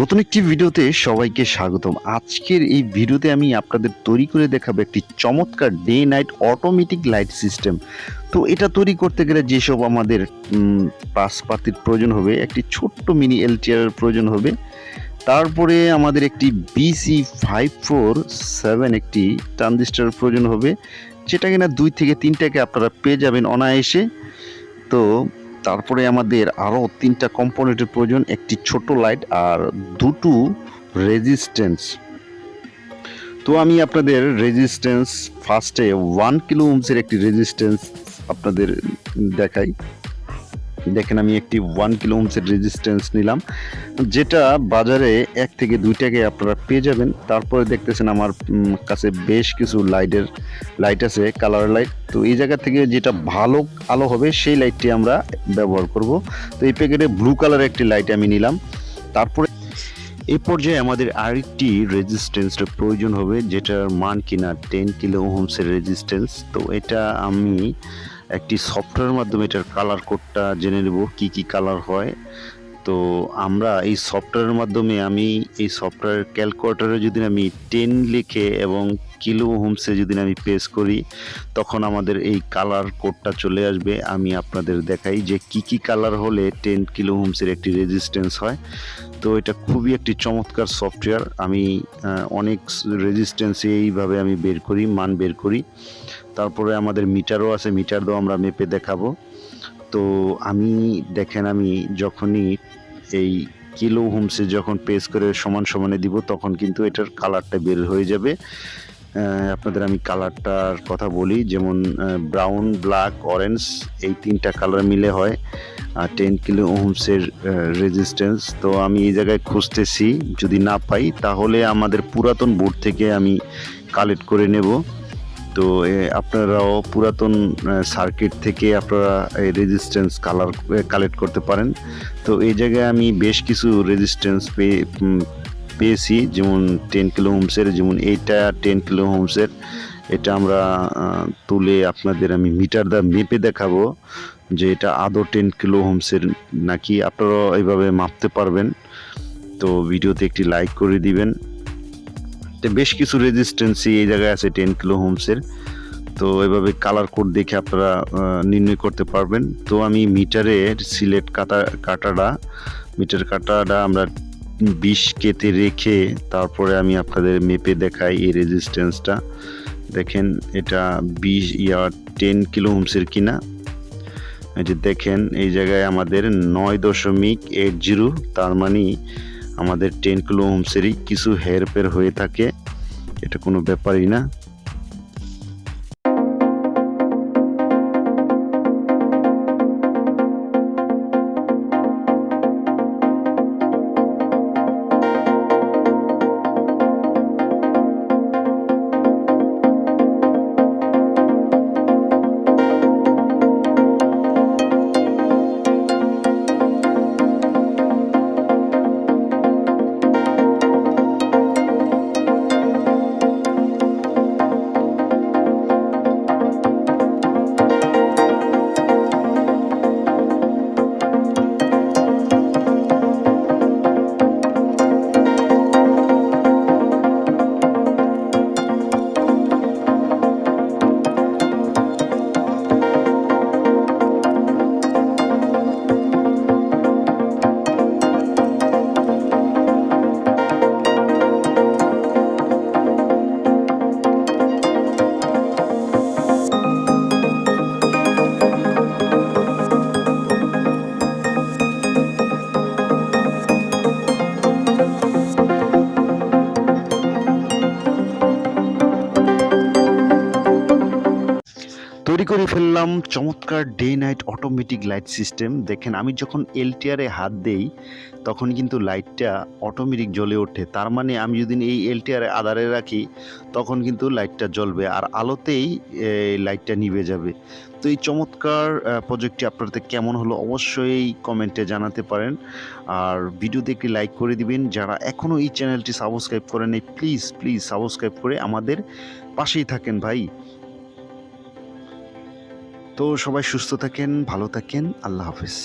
নতুন একটি ভিডিওতে সবাইকে স্বাগতম। আজকের এই ভিডিওতে আমি আপনাদের তৈরি করে দেখাবো একটি চমৎকার day night automatic light system. তো এটা তৈরি করতে গেলে যেসব আমাদের পাসপাতির প্রয়োজন হবে, একটি ছোট্ট মিনি এলটিআর প্রয়োজন হবে, তারপরে আমাদের একটি BC547 একটি ট্রানজিস্টর প্রয়োজন হবে, যেটা কিনা 2 থেকে 3টাকে আপনারা পেয়ে যাবেন অনায়াসে। তো তারপরে আমাদের আরও 3টা কম্পোনেন্টের প্রয়োজন, একটি ছোট লাইট আর 2টো রেজিস্ট্যান্স। তো আমি আপনাদের রেজিস্ট্যান্স ফার্স্টে 1 কিলো ওহমসের একটি রেজিস্ট্যান্স আপনাদের দেখাই। দেখেন আমি একটি 1 কিলো ওহমসের রেজিস্ট্যান্স নিলাম, যেটা বাজারে 1 থেকে 2টাকে আপনারা পেয়ে যাবেন। তারপরে দেখতেছেন আমার কাছে বেশ কিছু লাইট আছে, কালার লাইট। তো এই জায়গা থেকে যেটা ভালো আলো হবে সেই লাইটটি আমরা ব্যবহার করব। তো এই প্যাকেটে ব্লু কালারের একটি লাইট আমি নিলাম। তারপরে এই পর্যায়ে আমাদের আরেকটি রেজিস্ট্যান্সের প্রয়োজন হবে, যেটার মান কিনা 10 কিলো ওহমসের রেজিস্ট্যান্স। তো এটা আমি একটি সফটওয়্যারের মাধ্যমে এটার কালার কোডটা জেনে নেব, কি কালার হয়। তো আমরা এই সফটওয়্যারের মাধ্যমে এই সফটওয়্যারের ক্যালকুলেটরে যদি আমি 10 লিখে এবং কিলো ওহমসে যদি আমি প্রেস করি, তখন আমাদের এই কালার কোডটা চলে আসবে। আমি আপনাদের দেখাই যে কি কালার হলে 10 কিলো ওহমসের একটি রেজিস্ট্যান্স হয়। তো এটা খুবই একটি চমৎকার সফটওয়্যার। আমি অনেক রেজিস্ট্যান্সে এইভাবে আমি মান বের করি। তারপরে আমাদের মিটারও আছে, মিটার দিয়েও আমরা মেপে দেখাবো। তো দেখেন আমি যখনই এই কিলো ওহমসে যখন প্রেস করে সমানে দিব, তখন কিন্তু এটার কালারটা বের হয়ে যাবে। আপনাদের আমি কালারটার কথা বলি, যেমন ব্রাউন, ব্ল্যাক, অরেঞ্জ, এই 3টা কালার মিলে হয় 10 কিলো ওহমসের রেজিস্ট্যান্স। তো আমি এই জায়গায় খুঁজতেছি, যদি না পাই তাহলে আমাদের পুরাতন বোর্ড থেকে আমি কালেক্ট করে নেব। তো আপনারাও পুরাতন সার্কিট থেকে আপনারা এই রেজিস্ট্যান্স কালেক্ট করতে পারেন। তো এই জায়গায় আমি বেশ কিছু রেজিস্ট্যান্স পেয়েছি, যেমন 10 কিলো ওহমসের, যেমন এইটা 10 কিলো ওহমসের। এটা আমরা তুলে আপনাদের আমি মিটার দিয়ে মেপে দেখাবো যে এটা আদৌ 10 কিলো ওহমসের নাকি। আপনারাও এইভাবে মাপতে পারবেন। তো ভিডিওতে একটি লাইক করে দিবেন। বেশ কিছু রেজিস্ট্যান্সই এই জায়গায় আছে 10 কিলো ওহমসের। তো এভাবে কালার কোড দেখে আপনারা নির্ণয় করতে পারবেন। তো আমি মিটারের কাটাটা আমরা 20 কেতে রেখে তারপরে আমি আপনাদের মেপে দেখাই এই রেজিস্ট্যান্সটা। দেখেন এটা 10 কিলো ওহমসের কিনা। এই যে দেখেন এই জায়গায় আমাদের 9.80, তার মানে আমাদের 10 কিলো ওহমসেরই কিছু হেরফের হয়ে থাকে, এটা কোনো ব্যাপারই না। তৈরি করে ফেললাম চমৎকার day night automatic light system. দেখেন আমি যখন এলটিআরে হাত দেই, তখন কিন্তু লাইটটা অটোমেটিক জ্বলে ওঠে। তার মানে আমি যদি এই এলটিআরে আধারে রাখি, তখন কিন্তু লাইটটা জ্বলবে, আর আলোতেই লাইটটা নিভে যাবে। তো এই চমৎকার প্রজেক্টটি আপনাদের কেমন হলো অবশ্যই কমেন্টে জানাতে পারেন। আর ভিডিওতে একটি লাইক করে দিবেন। যারা এখনও এই চ্যানেলটি সাবস্ক্রাইব করেন নাই, প্লিজ সাবস্ক্রাইব করে আমাদের পাশেই থাকেন ভাই। তো সবাই সুস্থ থাকেন, ভালো থাকেন, আল্লাহ হাফেজ।